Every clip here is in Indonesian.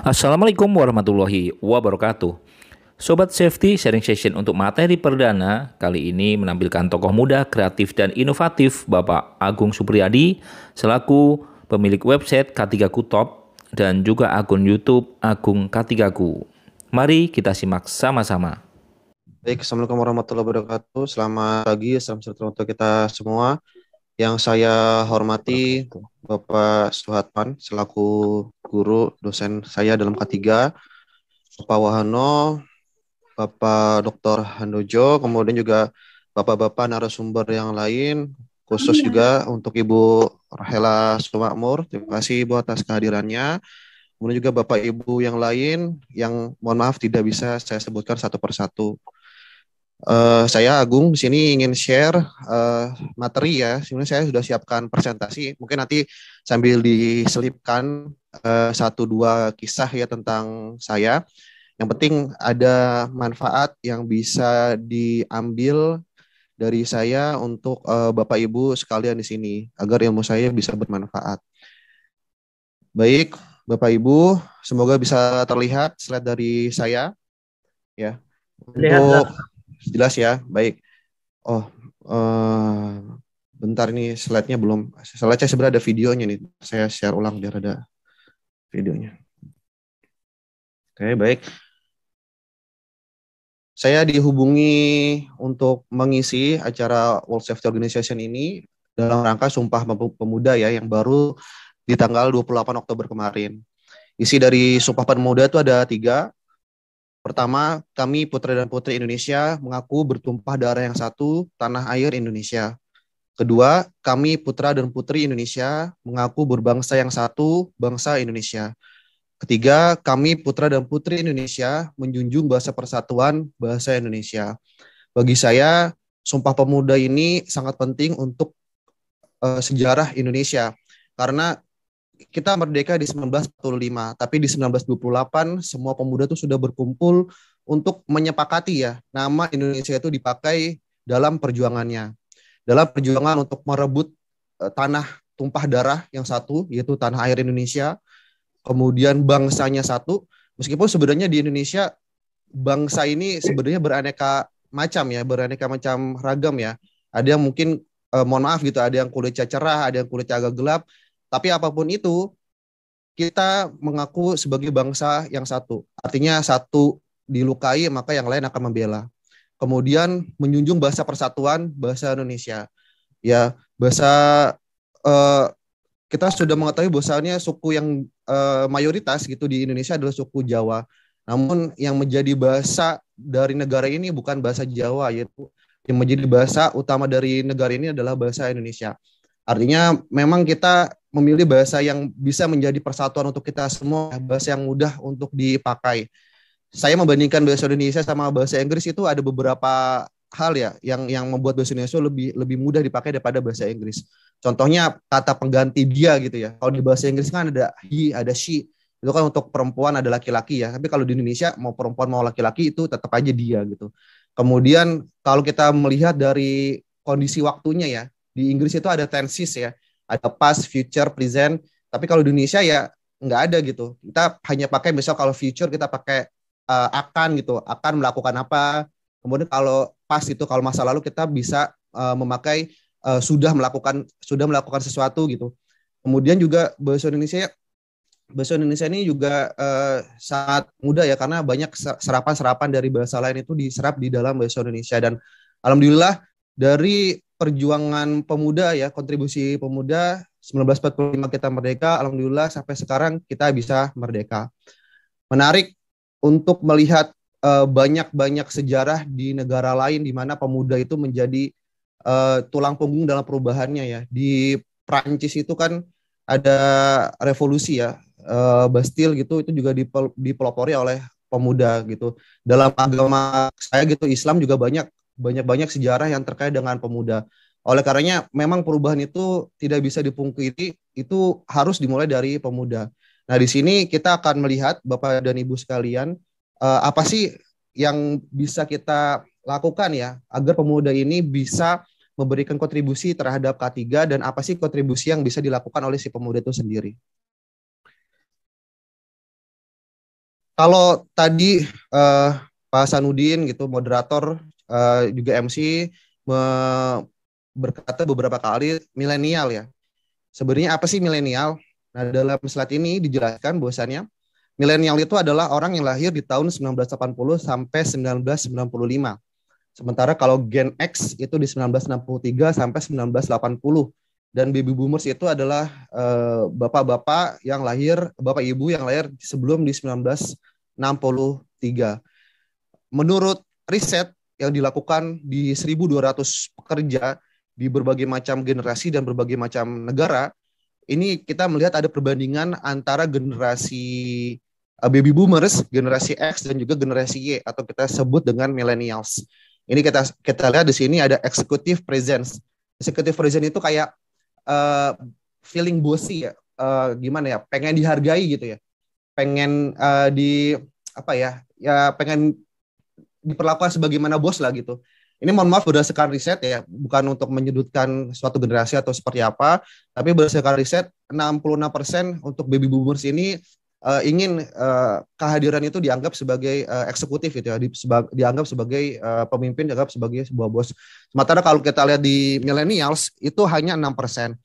Assalamualaikum warahmatullahi wabarakatuh. Sobat Safety sharing session untuk materi perdana kali ini menampilkan tokoh muda, kreatif dan inovatif Bapak Agung Supriyadi selaku pemilik website K3ku Top dan juga akun YouTube Agung K3ku. Mari kita simak sama-sama. Baik, Assalamualaikum warahmatullahi wabarakatuh. Selamat pagi, salam sejahtera untuk kita semua. Yang saya hormati Bapak Suhatman selaku guru dosen saya dalam K3, Bapak Wahano, Bapak Dr. Handojo, kemudian juga Bapak-Bapak narasumber yang lain, khusus juga untuk Ibu Rahela Sumakmur. Terima kasih Ibu atas kehadirannya. Kemudian juga Bapak Ibu yang lain yang mohon maaf tidak bisa saya sebutkan satu persatu. Saya Agung di sini ingin share materi ya. Sebenarnya saya sudah siapkan presentasi. Mungkin nanti sambil diselipkan satu dua kisah ya tentang saya. Yang penting ada manfaat yang bisa diambil dari saya untuk Bapak Ibu sekalian di sini agar ilmu saya bisa bermanfaat. Baik, Bapak Ibu, semoga bisa terlihat slide dari saya ya. Untuk jelas ya, baik. Oh, bentar nih slide-nya belum. Slide-nya sebenarnya ada videonya nih. Saya share ulang biar ada videonya. Oke, baik. Saya dihubungi untuk mengisi acara World Safety Organization ini dalam rangka Sumpah Pemuda ya yang baru di tanggal 28 Oktober kemarin. Isi dari Sumpah Pemuda itu ada 3. Pertama, kami putra dan putri Indonesia mengaku bertumpah darah yang satu, tanah air Indonesia. Kedua, kami putra dan putri Indonesia mengaku berbangsa yang satu, bangsa Indonesia. Ketiga, kami putra dan putri Indonesia menjunjung bahasa persatuan, bahasa Indonesia. Bagi saya, Sumpah Pemuda ini sangat penting untuk sejarah Indonesia. Karena kita merdeka di 1945, tapi di 1928 semua pemuda itu sudah berkumpul untuk menyepakati ya nama Indonesia itu dipakai dalam perjuangannya. Dalam perjuangan untuk merebut tanah tumpah darah yang satu, yaitu tanah air Indonesia, kemudian bangsanya satu, meskipun sebenarnya di Indonesia bangsa ini sebenarnya beraneka macam ya, beraneka macam ragam ya. Ada yang mungkin, mohon maaf gitu, ada yang kulitnya cerah, ada yang kulitnya agak gelap, tapi apapun itu, kita mengaku sebagai bangsa yang satu. Artinya satu dilukai, maka yang lain akan membela. Kemudian menjunjung bahasa persatuan, bahasa Indonesia. Ya, bahasa eh, kita sudah mengetahui bahwasanya suku yang mayoritas gitu di Indonesia adalah suku Jawa. Namun yang menjadi bahasa dari negara ini bukan bahasa Jawa, yaitu yang menjadi bahasa utama dari negara ini adalah bahasa Indonesia. Artinya memang kita memilih bahasa yang bisa menjadi persatuan untuk kita semua, bahasa yang mudah untuk dipakai. Saya membandingkan bahasa Indonesia sama bahasa Inggris itu ada beberapa hal ya yang membuat bahasa Indonesia lebih lebih mudah dipakai daripada bahasa Inggris. Contohnya kata pengganti dia gitu ya. Kalau di bahasa Inggris kan ada he, ada she. Itu kan untuk perempuan ada laki-laki ya. Tapi kalau di Indonesia mau perempuan mau laki-laki itu tetap aja dia gitu. Kemudian kalau kita melihat dari kondisi waktunya ya, di Inggris itu ada tenses ya, ada past, future, present. Tapi kalau di Indonesia ya nggak ada gitu. Kita hanya pakai misal kalau future kita pakai akan gitu, akan melakukan apa. Kemudian kalau pas itu kalau masa lalu kita bisa memakai sudah melakukan sesuatu gitu. Kemudian juga bahasa Indonesia ini juga sangat mudah ya karena banyak serapan-serapan dari bahasa lain itu diserap di dalam bahasa Indonesia. Dan alhamdulillah dari perjuangan pemuda ya, kontribusi pemuda 1945 kita merdeka, alhamdulillah sampai sekarang kita bisa merdeka. Menarik untuk melihat banyak-banyak sejarah di negara lain di mana pemuda itu menjadi tulang punggung dalam perubahannya ya. Di Prancis itu kan ada revolusi ya, Bastille gitu, itu juga dipelopori oleh pemuda gitu. Dalam agama saya gitu, Islam juga banyak sejarah yang terkait dengan pemuda. Oleh karenanya memang perubahan itu tidak bisa dipungkiri, itu harus dimulai dari pemuda. Nah, di sini kita akan melihat Bapak dan Ibu sekalian, apa sih yang bisa kita lakukan ya agar pemuda ini bisa memberikan kontribusi terhadap K3 dan apa sih kontribusi yang bisa dilakukan oleh si pemuda itu sendiri. Kalau tadi Pak Sanudin gitu moderator juga MC berkata beberapa kali milenial ya. Sebenarnya apa sih milenial? Nah, dalam slide ini dijelaskan bahwasannya milenial itu adalah orang yang lahir di tahun 1980 sampai 1995. Sementara kalau Gen X itu di 1963 sampai 1980. Dan baby boomers itu adalah bapak-bapak yang lahir, bapak ibu yang lahir sebelum di 1963. Menurut riset yang dilakukan di 1.200 pekerja di berbagai macam generasi dan berbagai macam negara, ini kita melihat ada perbandingan antara generasi baby boomers, generasi X dan juga generasi Y atau kita sebut dengan millennials. Ini kita lihat di sini ada executive presence. Executive presence itu kayak feeling bossy ya, gimana ya, pengen dihargai gitu ya, pengen di apa ya, pengen diperlakukan sebagaimana bos lah gitu. Ini mohon maaf berdasarkan riset ya, bukan untuk menyudutkan suatu generasi atau seperti apa, tapi berdasarkan riset 66% untuk baby boomers ini ingin kehadiran itu dianggap sebagai eksekutif gitu ya, dianggap sebagai pemimpin, dianggap sebagai sebuah bos. Sementara kalau kita lihat di millennials itu hanya 6%.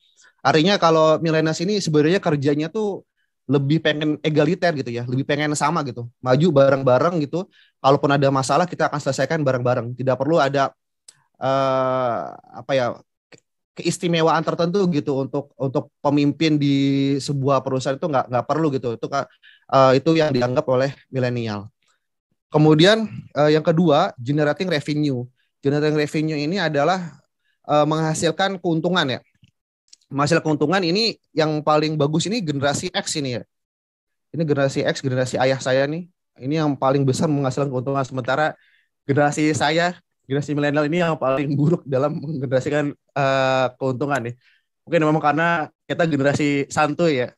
Artinya kalau millennials ini sebenarnya kerjanya tuh lebih pengen egaliter gitu ya, lebih pengen sama gitu, maju bareng-bareng gitu. Kalaupun ada masalah kita akan selesaikan bareng-bareng. Tidak perlu ada apa ya, keistimewaan tertentu gitu untuk pemimpin di sebuah perusahaan, itu nggak perlu gitu. Itu yang dianggap oleh milenial. Kemudian yang kedua, generating revenue. Generating revenue ini adalah menghasilkan keuntungan ya. Menghasilkan keuntungan ini yang paling bagus ini generasi X ini ya. Ini generasi X, generasi ayah saya nih. Ini yang paling besar menghasilkan keuntungan. Sementara generasi saya, generasi milenial ini yang paling buruk dalam menggenerasikan keuntungan nih. Mungkin memang karena kita generasi santuy ya.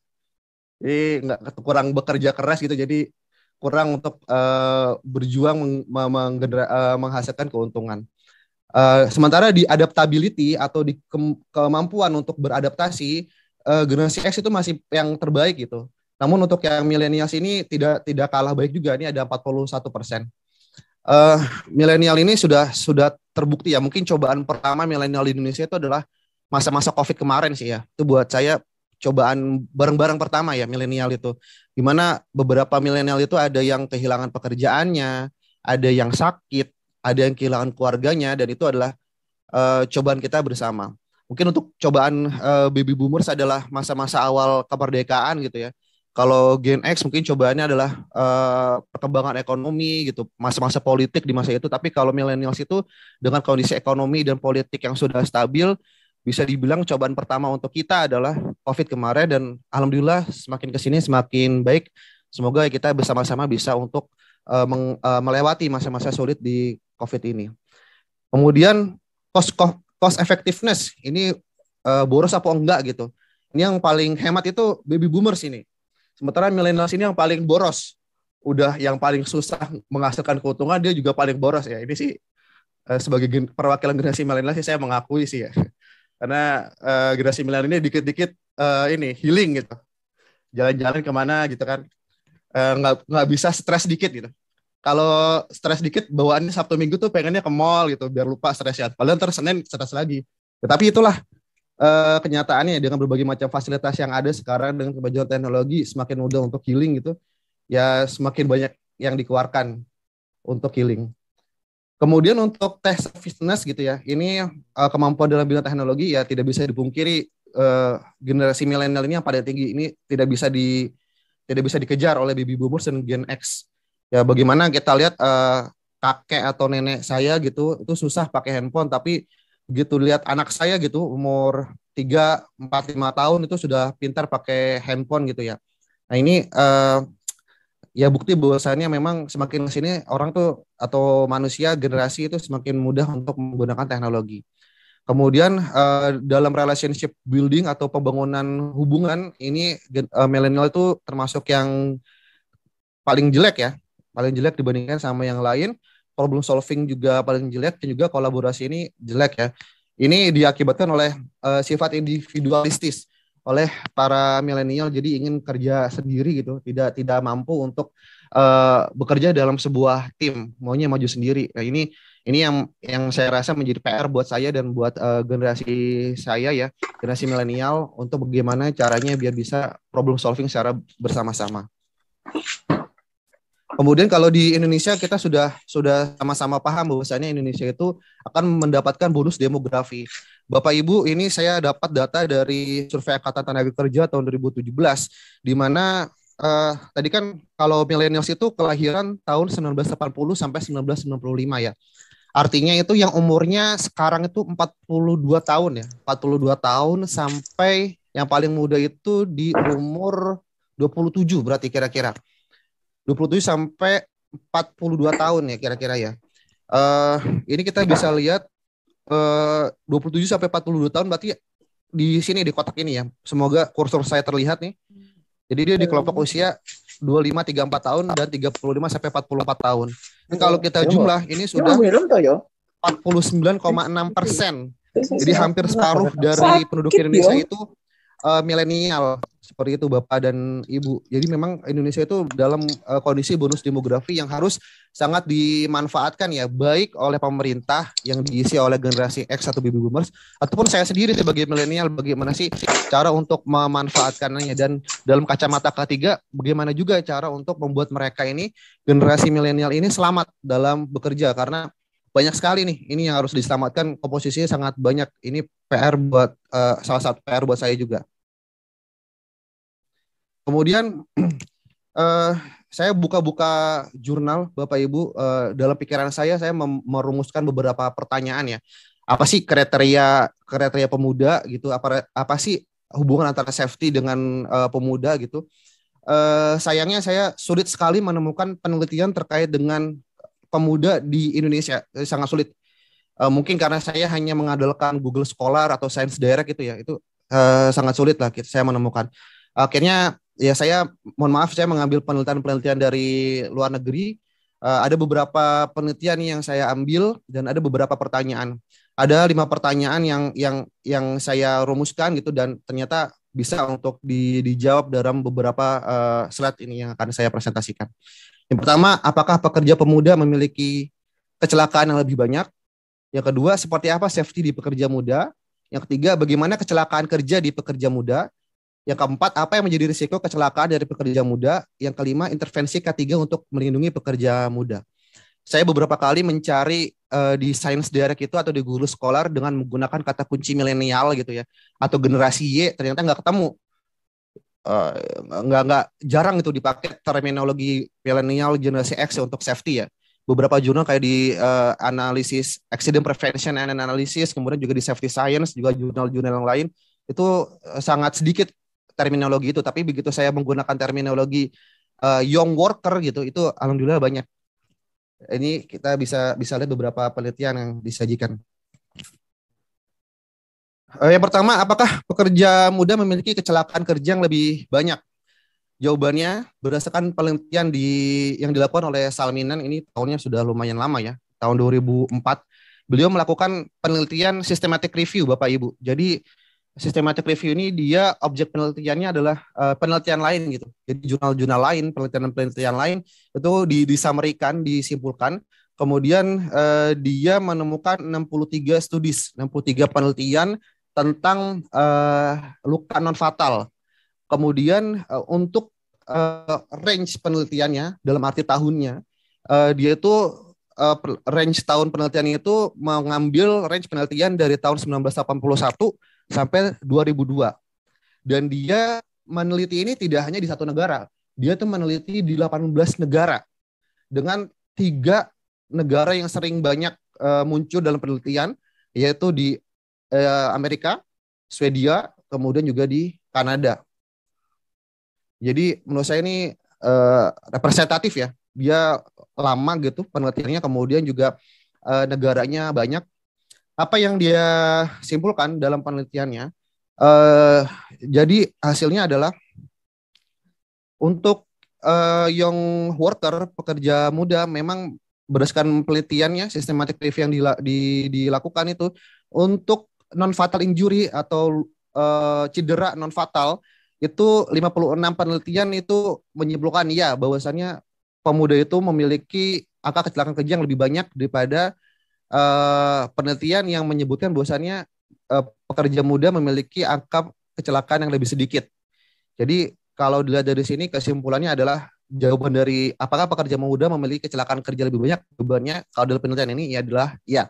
Jadi kurang bekerja keras gitu. Jadi kurang untuk berjuang menghasilkan keuntungan. Sementara di adaptability atau di kemampuan untuk beradaptasi, generasi X itu masih yang terbaik gitu. Namun untuk yang milenials ini tidak kalah baik juga. Ini ada 41%. Milenial ini sudah terbukti ya. Mungkin cobaan pertama milenial di Indonesia itu adalah masa-masa COVID kemarin sih ya. Itu buat saya cobaan bareng-bareng pertama ya milenial itu. Dimana beberapa milenial itu ada yang kehilangan pekerjaannya, ada yang sakit, ada yang kehilangan keluarganya, dan itu adalah cobaan kita bersama. Mungkin untuk cobaan baby boomers adalah masa-masa awal kemerdekaan gitu ya. Kalau Gen X mungkin cobaannya adalah perkembangan ekonomi gitu, masa-masa politik di masa itu. Tapi kalau millennials itu dengan kondisi ekonomi dan politik yang sudah stabil, bisa dibilang cobaan pertama untuk kita adalah COVID kemarin, dan alhamdulillah semakin kesini semakin baik. Semoga kita bersama-sama bisa untuk melewati masa-masa sulit di COVID ini. Kemudian cost effectiveness ini boros apa enggak gitu. Ini yang paling hemat itu baby boomers ini. Sementara millennials ini yang paling boros. Udah yang paling susah menghasilkan keuntungan, dia juga paling boros ya. Ini sih sebagai perwakilan generasi millennials saya mengakui sih ya. Karena generasi milenial ini dikit-dikit ini healing gitu. Jalan-jalan kemana gitu kan. Nggak bisa stres dikit gitu. Kalau stres dikit bawaannya Sabtu Minggu tuh pengennya ke mall gitu biar lupa stresnya. Padahal ntar Senin stres lagi. Tetapi itulah kenyataannya dengan berbagai macam fasilitas yang ada sekarang, dengan kemajuan teknologi semakin mudah untuk healing gitu. Ya semakin banyak yang dikeluarkan untuk healing. Kemudian untuk test fitness gitu ya. Ini kemampuan dalam bidang teknologi ya tidak bisa dipungkiri, generasi milenial ini yang pada tinggi ini tidak bisa dikejar oleh baby boomers dan Gen X. Ya bagaimana kita lihat kakek atau nenek saya gitu itu susah pakai handphone, tapi begitu lihat anak saya gitu umur 3, 4, 5 tahun itu sudah pintar pakai handphone gitu ya. Nah ini ya bukti bahwasannya memang semakin kesini orang tuh atau manusia generasi itu semakin mudah untuk menggunakan teknologi. Kemudian dalam relationship building atau pembangunan hubungan ini milenial itu termasuk yang paling jelek ya. Paling jelek dibandingkan sama yang lain. Problem solving juga paling jelek, dan juga kolaborasi ini jelek ya. Ini diakibatkan oleh sifat individualistis. oleh para milenial, jadi ingin kerja sendiri gitu, tidak mampu untuk bekerja dalam sebuah tim, maunya maju sendiri. Nah, ini yang saya rasa menjadi PR buat saya dan buat generasi saya ya, generasi milenial, untuk bagaimana caranya biar bisa problem solving secara bersama-sama. Kemudian kalau di Indonesia kita sudah sama-sama paham bahwasanya Indonesia itu akan mendapatkan bonus demografi. Bapak Ibu, ini saya dapat data dari Survei Angkatan Tenaga Kerja tahun 2017, di mana tadi kan kalau millennials itu kelahiran tahun 1980 sampai 1995 ya. Artinya itu yang umurnya sekarang itu 42 tahun ya. 42 tahun sampai yang paling muda itu di umur 27 berarti kira-kira. 27 sampai 42 tahun ya kira-kira ya. Ini kita bisa lihat 27 sampai 42 tahun berarti di sini di kotak ini ya. Semoga kursor saya terlihat nih. Jadi dia di kelompok usia 25 34 tahun dan 35 sampai 44 tahun. Ini kalau kita jumlah ini sudah 49,6%. Jadi hampir separuh dari penduduk Indonesia itu milenial, seperti itu Bapak dan Ibu. Jadi memang Indonesia itu dalam kondisi bonus demografi yang harus sangat dimanfaatkan ya, baik oleh pemerintah yang diisi oleh generasi X atau baby boomers, ataupun saya sendiri sebagai milenial, bagaimana sih cara untuk memanfaatkannya, dan dalam kacamata ketiga bagaimana juga cara untuk membuat mereka ini, generasi milenial ini selamat dalam bekerja, karena banyak sekali nih ini yang harus diselamatkan, komposisinya sangat banyak. Ini PR buat salah satu PR buat saya juga. Kemudian saya buka-buka jurnal Bapak Ibu, dalam pikiran saya merumuskan beberapa pertanyaan ya. Apa sih kriteria pemuda gitu? Apa sih hubungan antara safety dengan pemuda gitu? Sayangnya saya sulit sekali menemukan penelitian terkait dengan pemuda di Indonesia, sangat sulit. Mungkin karena saya hanya mengandalkan Google Scholar atau Science Direct gitu ya, itu sangat sulit lah saya menemukan. Akhirnya ya saya mohon maaf, saya mengambil penelitian dari luar negeri. Ada beberapa penelitian yang saya ambil dan ada beberapa pertanyaan. Ada 5 pertanyaan yang saya rumuskan gitu, dan ternyata bisa untuk dijawab dalam beberapa slide ini yang akan saya presentasikan. Yang pertama, apakah pekerja pemuda memiliki kecelakaan yang lebih banyak? Yang kedua, seperti apa safety di pekerja muda? Yang ketiga, bagaimana kecelakaan kerja di pekerja muda? Yang keempat, apa yang menjadi risiko kecelakaan dari pekerja muda? Yang kelima, intervensi K3 untuk melindungi pekerja muda. Saya beberapa kali mencari di Science Direct itu atau di Google Scholar dengan menggunakan kata kunci milenial gitu ya, atau generasi Y, ternyata nggak ketemu. Nggak jarang itu dipakai terminologi milenial, generasi X untuk safety ya. Beberapa jurnal kayak di analisis accident prevention and analysis, kemudian juga di safety science, juga jurnal-jurnal yang lain itu sangat sedikit terminologi itu. Tapi begitu saya menggunakan terminologi young worker gitu, itu alhamdulillah banyak. Ini kita bisa lihat beberapa penelitian yang disajikan. Yang pertama, apakah pekerja muda memiliki kecelakaan kerja yang lebih banyak? Jawabannya berdasarkan penelitian yang dilakukan oleh Salminan, ini tahunnya sudah lumayan lama ya, tahun 2004. Beliau melakukan penelitian systematic review Bapak Ibu. Jadi systematic review ini dia objek penelitiannya adalah penelitian lain gitu. Jadi jurnal-jurnal lain, penelitian lain itu disamerikan, disimpulkan. Kemudian dia menemukan 63 studies, 63 penelitian tentang luka non fatal. Kemudian untuk range penelitiannya dalam arti tahunnya, dia itu range tahun penelitiannya itu mengambil range penelitian dari tahun 1981 sampai 2002. Dan dia meneliti ini tidak hanya di satu negara, dia tuh meneliti di 18 negara dengan 3 negara yang sering banyak muncul dalam penelitian, yaitu di Amerika, Swedia, kemudian juga di Kanada. Jadi menurut saya ini representatif ya. Dia lama gitu penelitiannya, kemudian juga negaranya banyak. Apa yang dia simpulkan dalam penelitiannya, jadi hasilnya adalah untuk young worker, pekerja muda, memang berdasarkan penelitiannya, systematic review yang dilakukan itu, untuk non fatal injury atau cedera non fatal itu 56 penelitian itu menyimpulkan ya bahwasannya pemuda itu memiliki angka kecelakaan kerja yang lebih banyak daripada penelitian yang menyebutkan bahwasannya pekerja muda memiliki angka kecelakaan yang lebih sedikit. Jadi kalau dilihat dari sini kesimpulannya adalah jawaban dari apakah pekerja muda memiliki kecelakaan kerja lebih banyak, jawabannya kalau dalam penelitian ini ya adalah ya.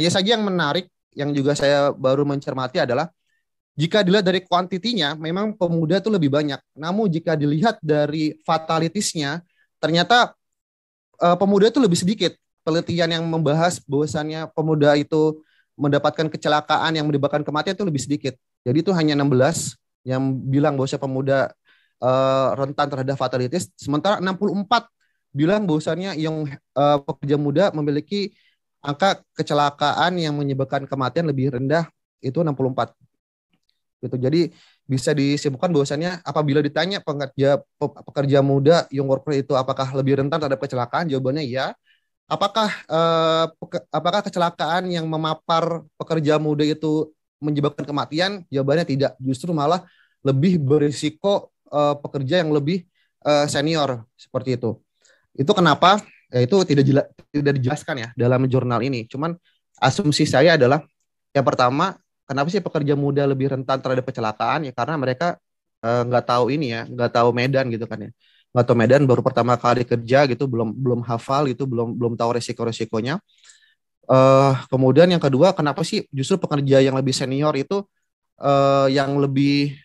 Hanya saja yang menarik yang juga saya baru mencermati adalah jika dilihat dari kuantitinya memang pemuda itu lebih banyak. Namun jika dilihat dari fatalitiesnya ternyata pemuda itu lebih sedikit. Penelitian yang membahas bahwasannya pemuda itu mendapatkan kecelakaan yang menyebabkan kematian itu lebih sedikit. Jadi itu hanya 16 yang bilang bahwa pemuda rentan terhadap fatalitas, sementara 64 bilang bahwasannya yang pekerja muda memiliki angka kecelakaan yang menyebabkan kematian lebih rendah, itu 64. Gitu. Jadi bisa disimpulkan bahwasannya apabila ditanya pekerja muda young worker itu apakah lebih rentan terhadap kecelakaan, jawabannya ya. Apakah kecelakaan yang memapar pekerja muda itu menyebabkan kematian? Jawabannya tidak. Justru malah lebih berisiko pekerja yang lebih senior seperti itu. Itu kenapa? Ya itu tidak dijelaskan ya dalam jurnal ini. Cuman asumsi saya adalah yang pertama, kenapa sih pekerja muda lebih rentan terhadap kecelakaan? Ya karena mereka nggak tahu ini ya, nggak tahu medan gitu kan ya. Nggak tahu medan, baru pertama kali kerja gitu, belum hafal gitu, belum tahu resiko-resikonya. Kemudian yang kedua, kenapa sih justru pekerja yang lebih senior itu yang lebih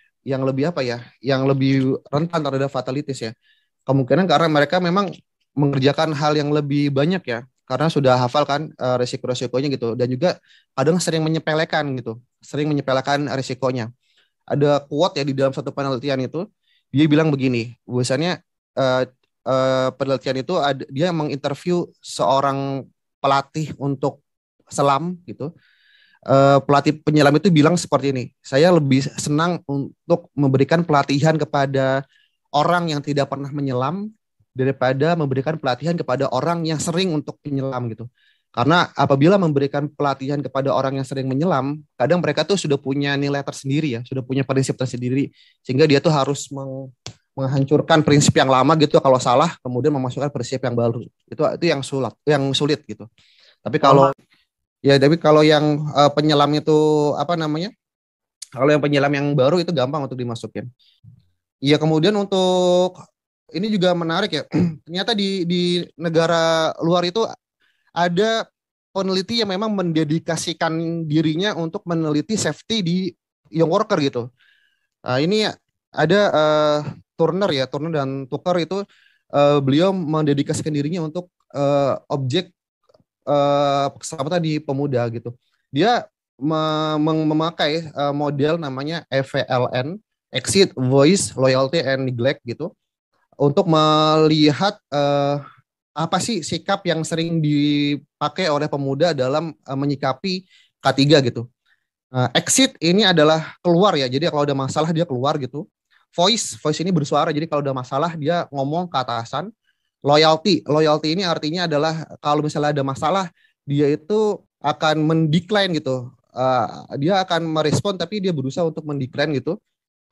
apa ya, yang lebih rentan terhadap fatalitas ya? Kemungkinan karena mereka memang mengerjakan hal yang lebih banyak ya, karena sudah hafal kan resiko-resikonya gitu, dan juga kadang sering menyepelekan resikonya. Ada quote ya di dalam satu penelitian itu, dia bilang begini, bahwasannya penelitian itu dia menginterview seorang pelatih untuk selam gitu. Pelatih penyelam itu bilang seperti ini, saya lebih senang untuk memberikan pelatihan kepada orang yang tidak pernah menyelam daripada memberikan pelatihan kepada orang yang sering untuk menyelam gitu. Karena apabila memberikan pelatihan kepada orang yang sering menyelam, kadang mereka tuh sudah punya nilai tersendiri ya, sudah punya prinsip tersendiri, sehingga dia tuh harus menghancurkan prinsip yang lama gitu kalau salah, kemudian memasukkan prinsip yang baru. Itu yang sulit gitu. Tapi kalau yang penyelam itu apa namanya? Kalau yang penyelam yang baru itu gampang untuk dimasukin. Iya, kemudian untuk ini juga menarik ya. Ternyata di negara luar itu ada peneliti yang memang mendedikasikan dirinya untuk meneliti safety di young worker gitu. Ini ada Turner dan Tucker itu beliau mendedikasikan dirinya untuk objek keselamatan di pemuda gitu. Dia memakai model namanya EVLN, Exit, Voice, Loyalty, and Neglect gitu, untuk melihat apa sih sikap yang sering dipakai oleh pemuda dalam menyikapi K3 gitu. Exit ini adalah keluar ya, jadi kalau ada masalah dia keluar gitu. Voice ini bersuara, jadi kalau ada masalah dia ngomong ke atasan. Loyalty ini artinya adalah kalau misalnya ada masalah dia itu akan mendecline gitu. Dia akan merespon tapi dia berusaha untuk mendecline gitu.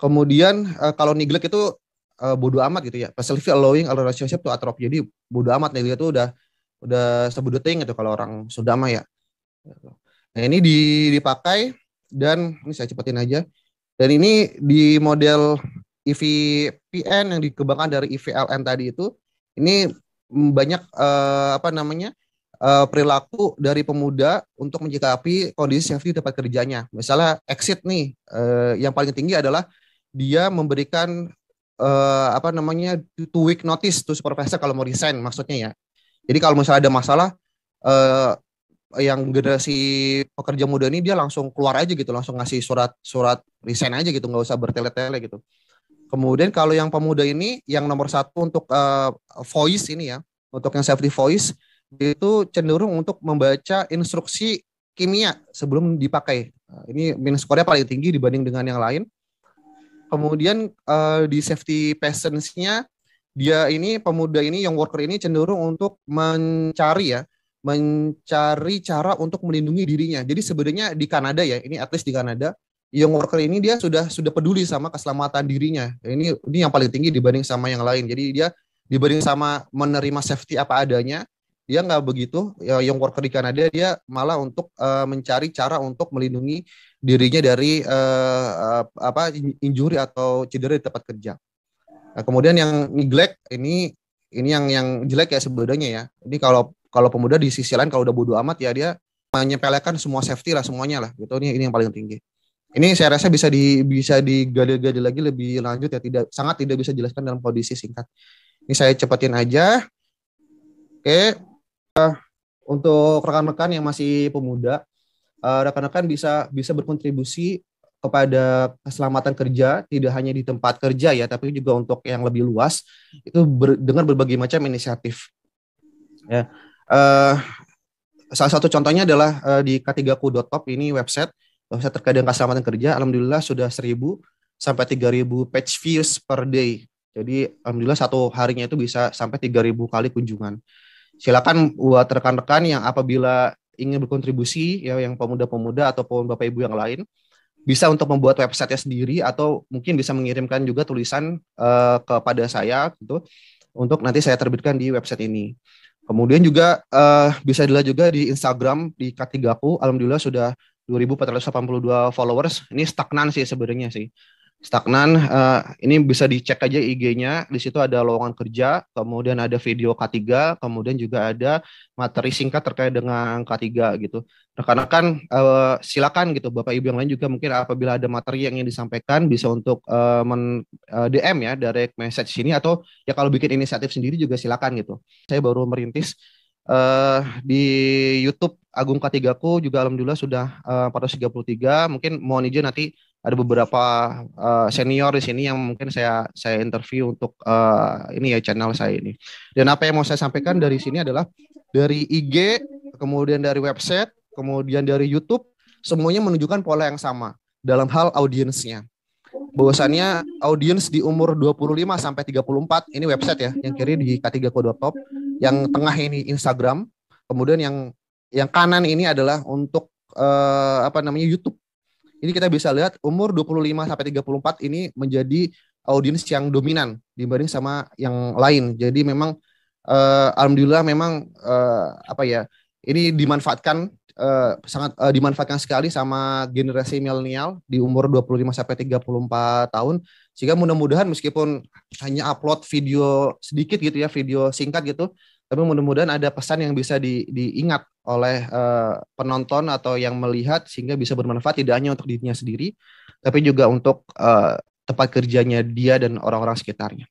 Kemudian kalau neglect itu bodo amat gitu ya. Passively allowing a relationship to atrophy. Jadi bodo amat, neglect itu udah sebudeting gitu kalau orang sudah mah ya. Nah ini dipakai dan ini saya cepetin aja. Dan ini di model EVPN yang dikembangkan dari EVLN tadi itu, ini banyak perilaku dari pemuda untuk menyikapi kondisi safety tempat kerjanya. Misalnya exit nih, yang paling tinggi adalah dia memberikan 2 week notice to supervisor kalau mau resign maksudnya ya. Jadi kalau misalnya ada masalah, yang generasi pekerja muda ini dia langsung keluar aja gitu, langsung ngasih surat resign aja gitu, nggak usah bertele-tele gitu. Kemudian kalau yang pemuda ini, yang nomor 1 untuk voice ini ya, untuk yang safety voice, itu cenderung untuk membaca instruksi kimia sebelum dipakai. Ini minus score-nya paling tinggi dibanding dengan yang lain. Kemudian di safety patience-nya, pemuda ini, young worker ini cenderung untuk mencari cara untuk melindungi dirinya. Jadi sebenarnya di Kanada ya, ini at least di Kanada, young worker ini dia sudah peduli sama keselamatan dirinya. Ini yang paling tinggi dibanding sama yang lain. Jadi dia dibanding sama menerima safety apa adanya, dia nggak begitu. Ya, young worker di Kanada dia malah untuk mencari cara untuk melindungi dirinya dari injury atau cedera di tempat kerja. Nah, kemudian yang neglect ini yang jelek ya sebenarnya ya. Ini kalau pemuda di sisi lain kalau udah bodo amat ya dia menyepelekan semua safety lah semuanya lah gitu. Ini yang paling tinggi. Ini saya rasa bisa digali-gali lagi lebih lanjut ya, sangat tidak bisa dijelaskan dalam kondisi singkat. Ini saya cepatin aja. Oke, untuk rekan-rekan yang masih pemuda, rekan-rekan bisa berkontribusi kepada keselamatan kerja tidak hanya di tempat kerja ya, tapi juga untuk yang lebih luas itu dengan berbagai macam inisiatif. Ya, salah satu contohnya adalah di k3ku.top ini website terkait dengan keselamatan kerja. Alhamdulillah sudah 1.000 sampai 3.000 page views per day. Jadi alhamdulillah satu harinya itu bisa sampai 3.000 kali kunjungan. Silakan buat rekan-rekan yang apabila ingin berkontribusi ya, yang pemuda-pemuda ataupun Bapak Ibu yang lain bisa untuk membuat website-nya sendiri atau mungkin bisa mengirimkan juga tulisan kepada saya gitu untuk nanti saya terbitkan di website ini. Kemudian juga bisa dilihat juga di Instagram di K3ku. Alhamdulillah sudah 2.482 followers. Ini stagnan sih sebenarnya sih. Stagnan. Ini bisa dicek aja IG-nya. Di situ ada lowongan kerja, kemudian ada video K3, kemudian juga ada materi singkat terkait dengan K3 gitu. Rekan-rekan silakan gitu Bapak Ibu yang lain juga mungkin apabila ada materi yang ingin disampaikan bisa untuk DM ya, direct message sini, atau ya kalau bikin inisiatif sendiri juga silakan gitu. Saya baru merintis di YouTube Agung K3ku juga alhamdulillah sudah 433. Mungkin mohon izin nanti ada beberapa senior di sini yang mungkin saya interview untuk ini ya channel saya ini. Dan apa yang mau saya sampaikan dari sini adalah dari IG, kemudian dari website, kemudian dari YouTube, semuanya menunjukkan pola yang sama dalam hal audiensnya. Bahwasannya audiens di umur 25 sampai 34 ini website ya, yang kiri di k3ku.top, yang tengah ini Instagram, kemudian yang kanan ini adalah untuk YouTube. Ini kita bisa lihat umur 25 sampai 34 ini menjadi audiens yang dominan dibanding sama yang lain. Jadi memang alhamdulillah memang ini dimanfaatkan sangat dimanfaatkan sekali sama generasi milenial di umur 25 sampai 34 tahun, sehingga mudah-mudahan meskipun hanya upload video sedikit gitu ya, video singkat gitu, tapi mudah-mudahan ada pesan yang bisa diingat oleh penonton atau yang melihat sehingga bisa bermanfaat tidak hanya untuk dirinya sendiri tapi juga untuk tempat kerjanya dia dan orang-orang sekitarnya.